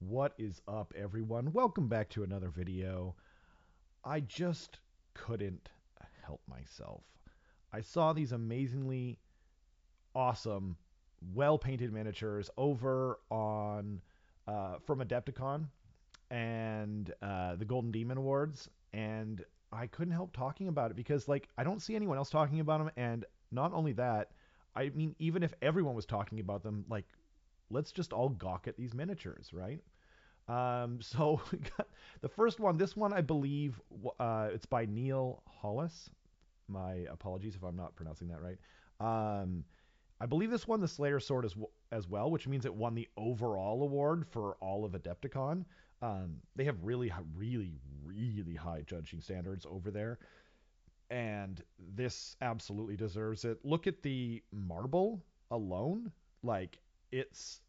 What is up, everyone? Welcome back to another video. I just couldn't help myself. I saw these amazingly awesome, well-painted miniatures over on from Adepticon and the Golden Demon Awards, and I couldn't help talking about it because, like, I don't see anyone else talking about them, and not only that, I mean, even if everyone was talking about them, like, let's just all gawk at these miniatures, right? So we got the first one. This one, I believe, it's by Neil Hollis. My apologies if I'm not pronouncing that right. Um, I believe this won the Slayer Sword as well, which means it won the overall award for all of Adepticon. They have really high judging standards over there, and this absolutely deserves it. Look at the marble alone; like it's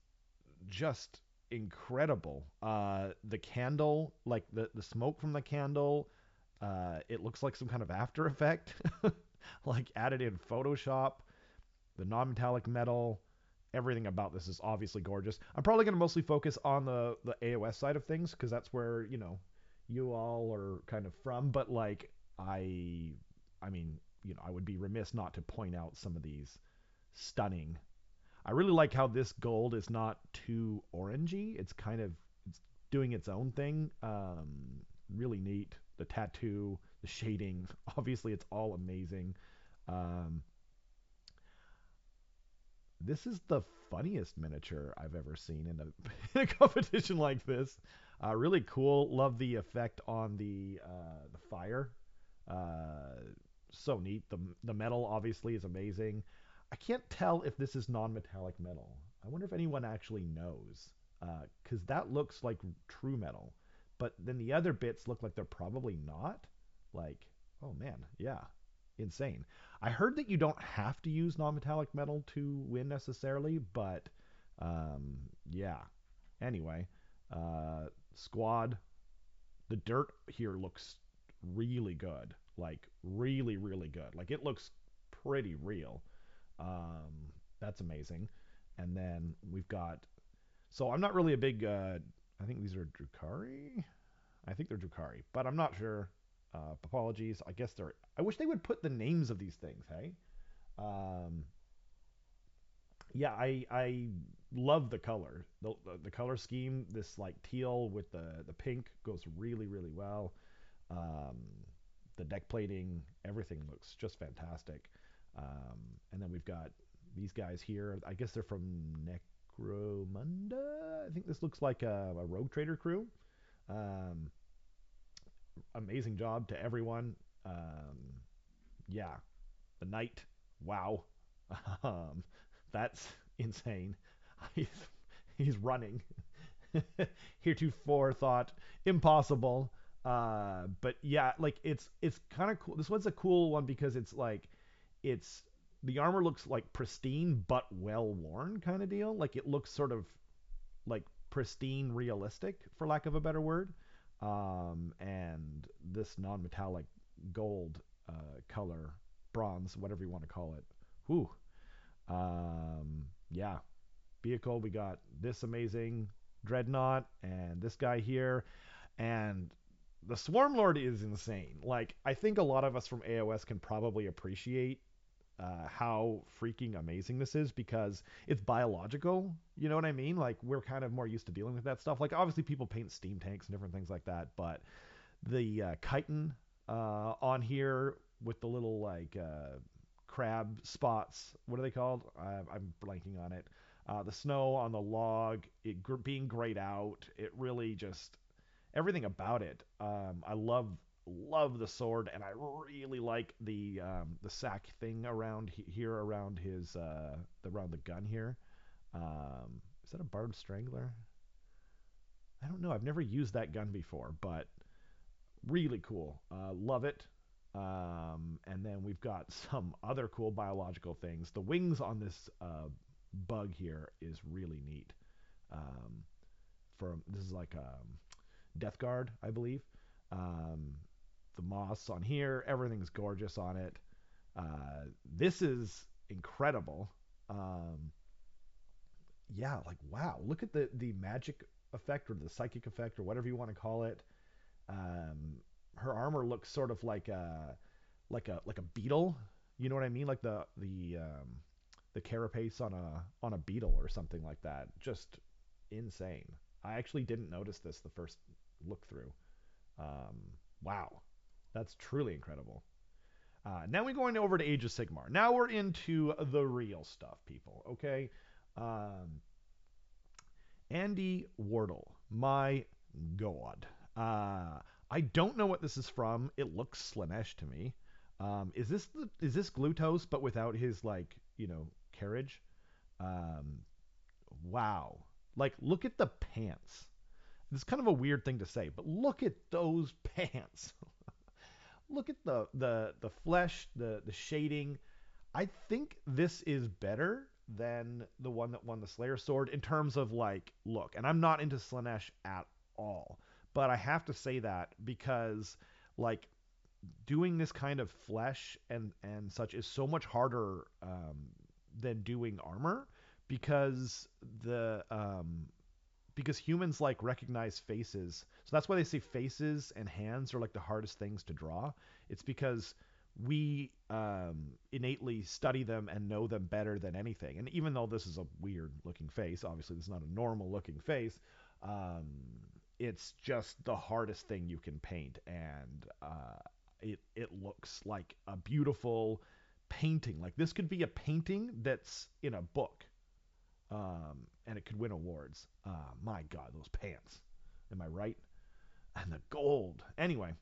just incredible. The candle, like the smoke from the candle, it looks like some kind of After Effect, like added in Photoshop. The non-metallic metal, everything about this is obviously gorgeous. I'm probably going to mostly focus on the AOS side of things because that's where you all are kind of from. But like I mean, I would be remiss not to point out some of these stunning. I really like how this gold is not too orangey. It's doing its own thing. Really neat. The tattoo, the shading, obviously it's all amazing. Um, this is the funniest miniature I've ever seen in in a competition like this. Really cool. Love the effect on the fire. Uh, so neat. The metal obviously is amazing. I can't tell if this is non-metallic metal. I wonder if anyone actually knows, because that looks like true metal, but then the other bits look like they're probably not. Like, oh man, yeah, insane. I heard that you don't have to use non-metallic metal to win necessarily, but um, yeah. Anyway, squad. The dirt here looks really good, like really good. Like it looks pretty real. That's amazing. And then we've got. So I'm not really a big. I think these are Drukhari. I think they're Drukhari, but I'm not sure. Apologies. I guess they're. I wish they would put the names of these things. Hey. Um, yeah, I love the color. The color scheme. This like teal with the pink goes really well. Um, the deck plating, everything looks just fantastic. Um, and then we've got these guys here. I guess they're from Necromunda. I think this looks like a Rogue Trader crew. Um, Amazing job to everyone. Yeah, the knight. Wow, um, that's insane. He's he's running. Heretofore thought impossible. But yeah, like it's kind of cool. This one's a cool one because it's like it's the armor looks like pristine but well worn kind of deal. Like it looks sort of like pristine realistic for lack of a better word. And this non-metallic gold color, bronze, whatever you want to call it. Whew. Yeah, vehicle. We got this amazing dreadnought and this guy here, and the Swarm Lord is insane. Like I think a lot of us from AOS can probably appreciate how freaking amazing this is because it's biological. You know what I mean? Like we're kind of more used to dealing with that stuff. Like obviously people paint steam tanks and different things like that, but the chitin on here with the little like crab spots. What are they called? I'm blanking on it. The snow on the log, being grayed out. It really just everything about it. I love the sword, and I really like the sack thing around here around his around the gun here. Is that a barbed strangler? I don't know. I've never used that gun before, but really cool. Love it. And then we've got some other cool biological things. The wings on this bug here is really neat. Um, this is like Death Guard, I believe. Um, the moss on here, everything's gorgeous on it. This is incredible. Um, yeah, like wow, look at the magic effect or the psychic effect or whatever you want to call it. Um, Her armor looks sort of like a beetle. You know what I mean? Like the carapace on a beetle or something like that. Just insane. I actually didn't notice this the first look through. Um, wow, that's truly incredible. Now we're going over to Age of Sigmar. Now we're into the real stuff, people. Okay. Um, Andy Wardle. My God. I don't know what this is from. It looks Slanesh to me. Is this Glutos but without his like carriage? Um, wow. Like look at the pants. This is kind of a weird thing to say, but look at those pants. Look at the flesh, the shading. I think this is better than the one that won the Slayer Sword in terms of like look. And I'm not into Slanesh at all, but I have to say that because like doing this kind of flesh and such is so much harder than doing armor because because humans like recognize faces. So that's why they say faces and hands are like the hardest things to draw. It's because we innately study them and know them better than anything. And even though this is a weird looking face, obviously this is not a normal looking face. Um, it's just the hardest thing you can paint, and it looks like a beautiful painting. Like this could be a painting that's in a book, and it could win awards. My God, those pants. Am I right? And the gold. Anyway,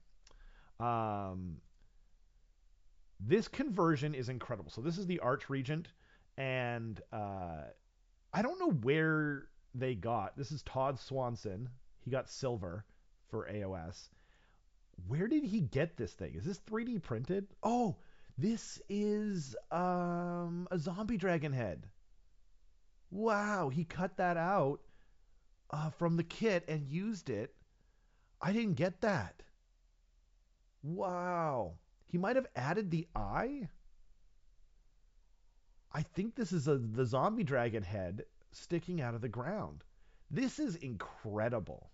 um, this conversion is incredible. So this is the Archregent, and I don't know where they got. This is Todd Swanson. He got silver for AOS. Where did he get this thing? Is this 3D printed? Oh, this is a zombie dragon head. Wow, he cut that out from the kit and used it. I didn't get that. Wow. He might have added the eye. I think this is the zombie dragon head sticking out of the ground. This is incredible.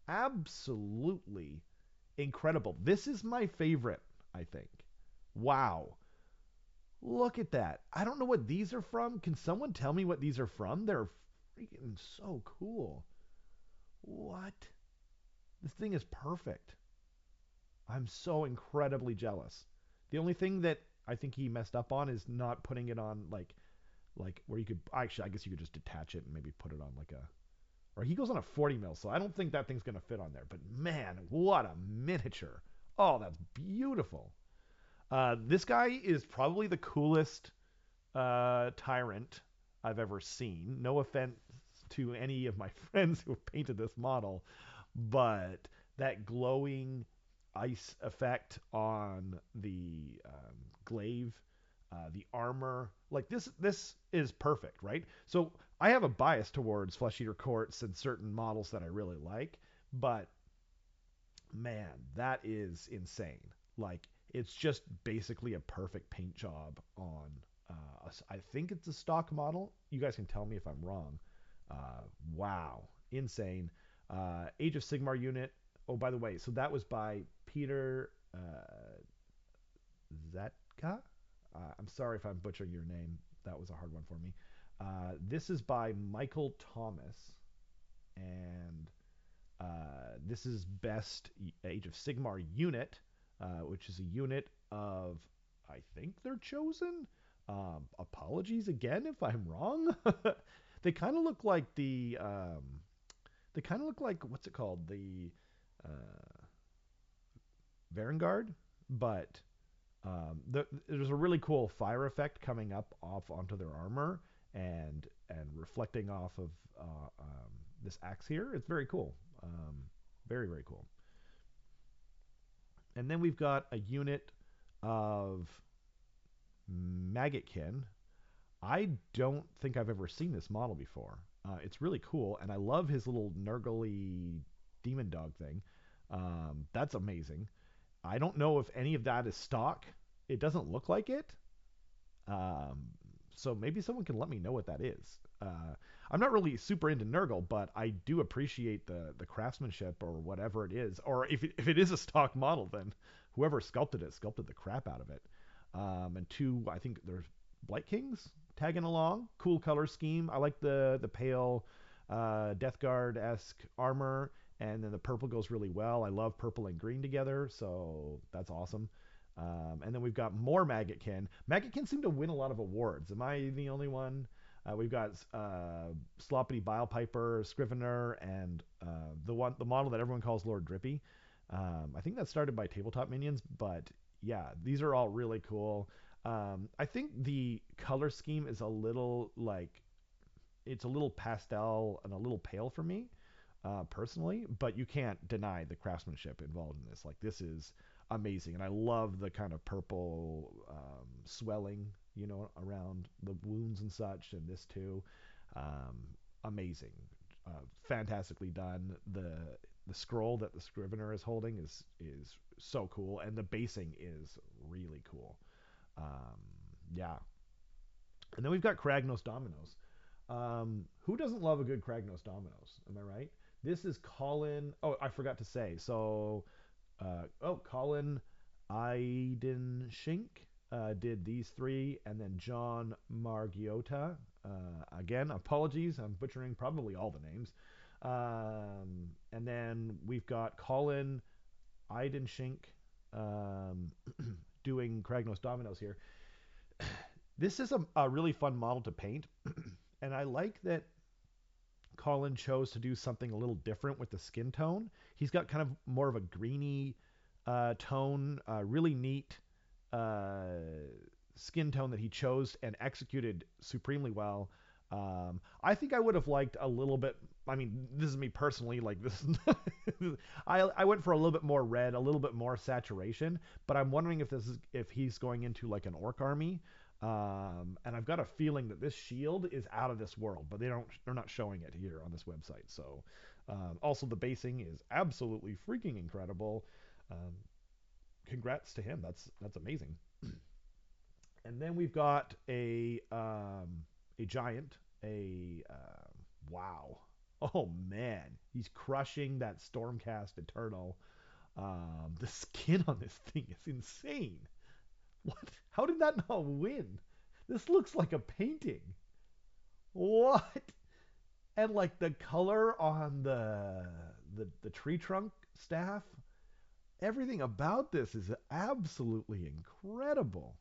Absolutely incredible. This is my favorite, I think. Wow. Look at that. I don't know what these are from. Can someone tell me what these are from? They're freaking so cool. What? This thing is perfect. I'm so incredibly jealous. The only thing that I think he messed up on is not putting it on like where you could actually I guess you could just detach it and maybe put it on like a or he goes on a 40 mil, so I don't think that thing's gonna fit on there. But man, what a miniature! Oh, that's beautiful. This guy is probably the coolest tyrant I've ever seen. No offense to any of my friends who have painted this model, but that glowing ice effect on the glaive, the armor, like this is perfect, right? So I have a bias towards flesh eater courts and certain models that I really like, but man, that is insane. Like it's just basically a perfect paint job on. I think it's a stock model. You guys can tell me if I'm wrong. Wow, insane. Age of Sigmar unit. Oh, by the way, so that was by Peter Zetka. I'm sorry if I'm butchering your name. That was a hard one for me. This is by Michael Thomas, and this is best Age of Sigmar unit, which is a unit of, I think they're chosen. Apologies again if I'm wrong. They kind of look like they kind of look like what's it called, the uh, Varangard, but there's a really cool fire effect coming up off onto their armor and reflecting off of this axe here. It's very cool. Very, very cool. And then we've got a unit of Maggotkin. I don't think I've ever seen this model before. It's really cool, and I love his little Nurgly demon dog thing. That's amazing. I don't know if any of that is stock. It doesn't look like it. Um, so maybe someone can let me know what that is. I'm not really super into Nurgle, but I do appreciate the craftsmanship or whatever it is. Or if it is a stock model, then whoever sculpted it sculpted the crap out of it. And two, I think there's Blight Kings tagging along. Cool color scheme. I like the pale Death Guard esque armor, and then the purple goes really well. I love purple and green together, so that's awesome. And then we've got more Maggotkin. Maggotkin seem to win a lot of awards. Am I the only one? We've got Sloppity Bilepiper, Scrivener, and the model that everyone calls Lord Drippy. I think that started by Tabletop Minions, but yeah, these are all really cool. I think the color scheme is a little like it's a little pastel and a little pale for me personally, but you can't deny the craftsmanship involved in this. Like this is amazing, and I love the kind of purple swelling, around the wounds and such, and this too. Um, Amazing, fantastically done. The scroll that the Scrivener is holding is so cool, and the basing is really cool. Um, yeah, and then we've got Kragnos Dominoes. Who doesn't love a good Kragnos Dominoes? Am I right? This is Colin. Oh, I forgot to say. So, Colin Eidenschink did these three, and then John Margiotta. Again, apologies, I'm butchering probably all the names. And then we've got Colin Eidenschink um, doing Kragnos Dominoes here. This is a really fun model to paint, and I like that Colin chose to do something a little different with the skin tone. He's got kind of more of a greeny tone, really neat uh, skin tone that he chose and executed supremely well. I think I would have liked a little bit. I mean, this is me personally. Like this, I went for a little bit more red, a little bit more saturation. But I'm wondering if he's going into like an orc army. And I've got a feeling that this shield is out of this world, but they're not showing it here on this website. So, also the basing is absolutely freaking incredible. Um, Congrats to him. That's amazing. And then we've got a giant, a wow. Oh man, he's crushing that Stormcast Eternal. The skin on this thing is insane. What? How did that not win? This looks like a painting. What? And like the color on the tree trunk staff, everything about this is absolutely incredible.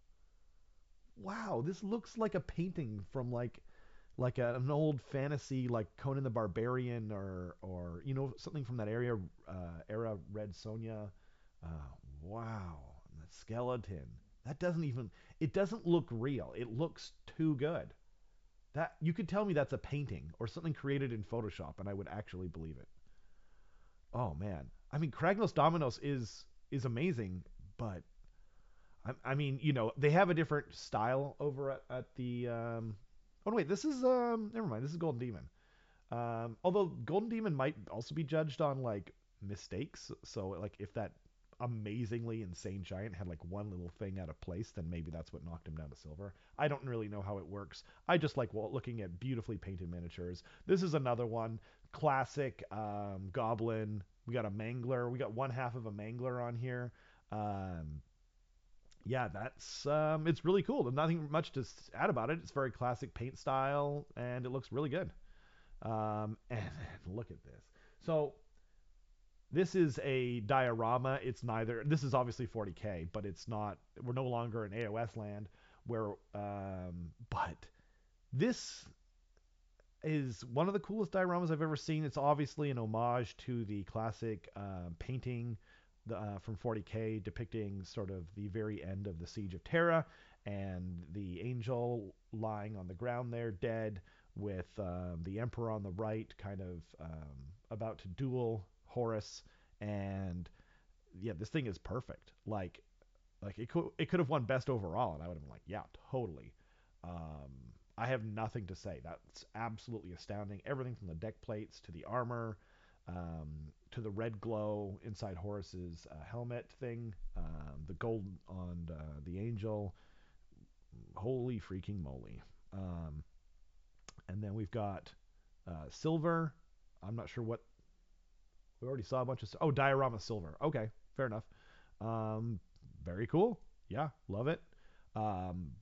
Wow, this looks like a painting from an old fantasy like Conan the Barbarian or something from that era Red Sonja. Wow, and the skeleton. That doesn't even it doesn't look real. It looks too good. That you could tell me that's a painting or something created in Photoshop and I would actually believe it. Oh man. I mean Kragnos Dominos is amazing, but I mean, they have a different style over at the. Oh no, wait, this is never mind. This is Golden Demon. Although Golden Demon might also be judged on like mistakes. So like if that amazingly insane giant had like one little thing out of place, then maybe that's what knocked him down to silver. I don't really know how it works. I just like looking at beautifully painted miniatures. This is another one, classic goblin. We got a mangler. We got one half of a mangler on here. Um, yeah, that's it's really cool. There's nothing much to add about it. It's very classic paint style, and it looks really good. And look at this. So this is a diorama. It's neither. This is obviously 40K, but it's not. We're no longer in AOS land. Where, but this is one of the coolest dioramas I've ever seen. It's obviously an homage to the classic painting from 40K depicting sort of the very end of the Siege of Terra and the angel lying on the ground there dead with the Emperor on the right kind of about to duel Horus. And yeah, this thing is perfect. Like it could have won best overall, and I would have been like, yeah, totally. Um, I have nothing to say. That's absolutely astounding. Everything from the deck plates to the armor, um, to the red glow inside Horus's helmet thing, the gold on the angel. Holy freaking moly! And then we've got silver. I'm not sure what. We already saw a bunch of. Oh, diorama silver. Okay, fair enough. Um, very cool. Yeah, love it.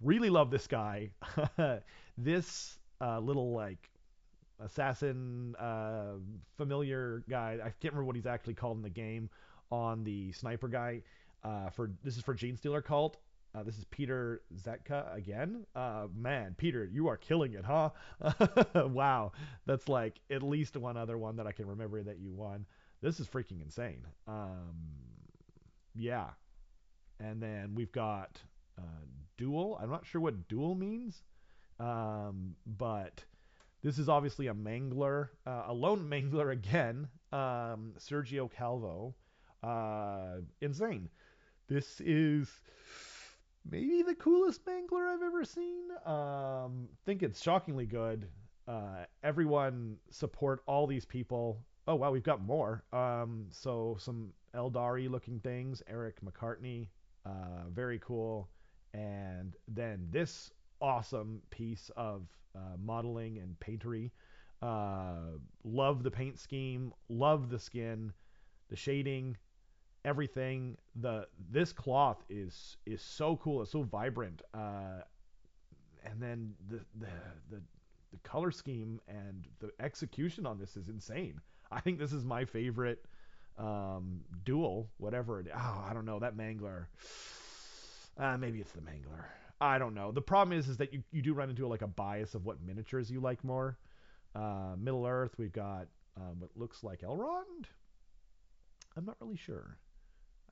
Really love this guy. This little like assassin familiar guy. I can't remember what he's actually called in the game on the sniper guy. For this is for Gene Stealer Cult. This is Peter Zetka again. Man, Peter, you are killing it, huh? Wow, that's like at least one other one that I can remember that you won. This is freaking insane. Yeah, and then we've got uh, duel. I'm not sure what duel means, but this is obviously a mangler, a lone mangler again. Sergio Calvo, insane. This is maybe the coolest mangler I've ever seen. Think it's shockingly good. Everyone support all these people. Oh wow, we've got more. So some Eldari looking things. Eric McCartney, very cool. And then this awesome piece of modeling and paintery. Love the paint scheme. Love the skin, the shading, everything. This cloth is so cool. It's so vibrant. And then the color scheme and the execution on this is insane. I think this is my favorite duel, whatever it. Oh, I don't know, that mangler. Maybe it's the mangler. I don't know. The problem is that you do run into like a bias of what miniatures you like more. Middle Earth, we've got what looks like Elrond. I'm not really sure.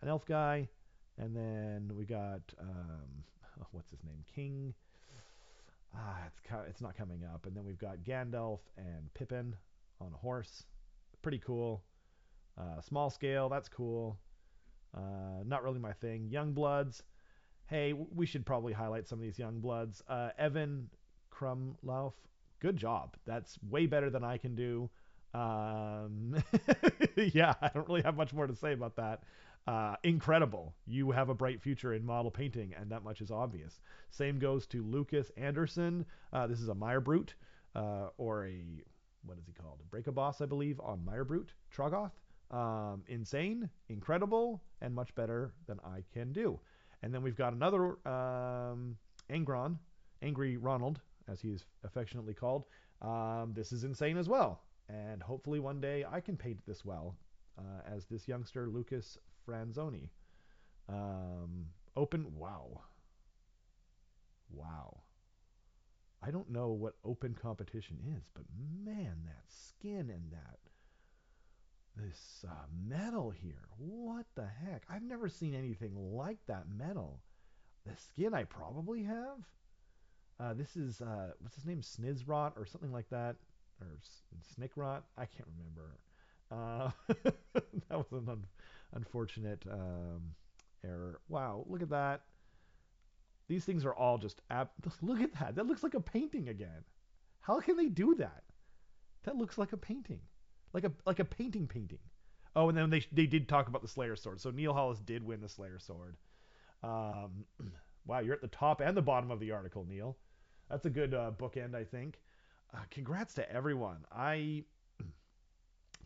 An elf guy, and then we got what's his name, King. It's not coming up. And then we've got Gandalf and Pippin on a horse. Pretty cool. Small scale, that's cool. Not really my thing. Young Bloods. Hey, we should probably highlight some of these Young Bloods. Evan Krumlauf. Good job. That's way better than I can do. Yeah, I don't really have much more to say about that. Incredible. You have a bright future in model painting, and that much is obvious. Same goes to Lucas Anderson. This is a Meyer Brute, or a, what is he called? A Break a Boss, I believe, on Meyer Brute. Trogoth. Insane, incredible, and much better than I can do. And then we've got another Angron, Angry Ronald, as he is affectionately called. This is insane as well. And hopefully one day I can paint this well, as this youngster Lucas Franzoni. Open, wow. Wow. I don't know what open competition is, but man, that skin and this metal here. What the heck? I've never seen anything like that metal. The skin I probably have. This is what's his name, Snizrot or something like that, or Snickrot. I can't remember. That was an unfortunate error. Wow, look at that. These things are all just look at that. That looks like a painting again. How can they do that? That looks like a painting, like a painting. Oh, and then they did talk about the Slayer sword. So Neil Hollis did win the Slayer sword. Um, wow, you're at the top and the bottom of the article, Neil. That's a good bookend, I think. Congrats to everyone. I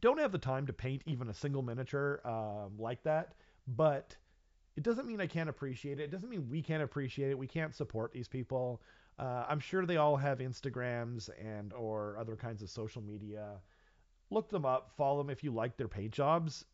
don't have the time to paint even a single miniature like that, but it doesn't mean I can't appreciate it. It doesn't mean we can't appreciate it. We can't support these people. I'm sure they all have Instagrams and or other kinds of social media. Look them up, follow them if you like their paint jobs,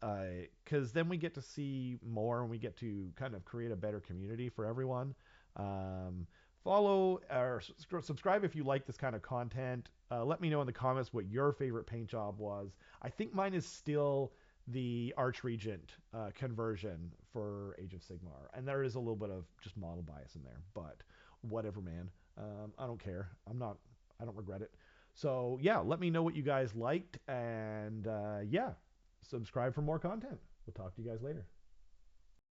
because then we get to see more and we get to kind of create a better community for everyone. Um, Follow or subscribe if you like this kind of content. Let me know in the comments what your favorite paint job was. I think mine is still the Archregent conversion for Age of Sigmar, and there is a little bit of just model bias in there, but whatever, man. I don't care. I don't regret it. So yeah, let me know what you guys liked, and yeah, subscribe for more content. We'll talk to you guys later.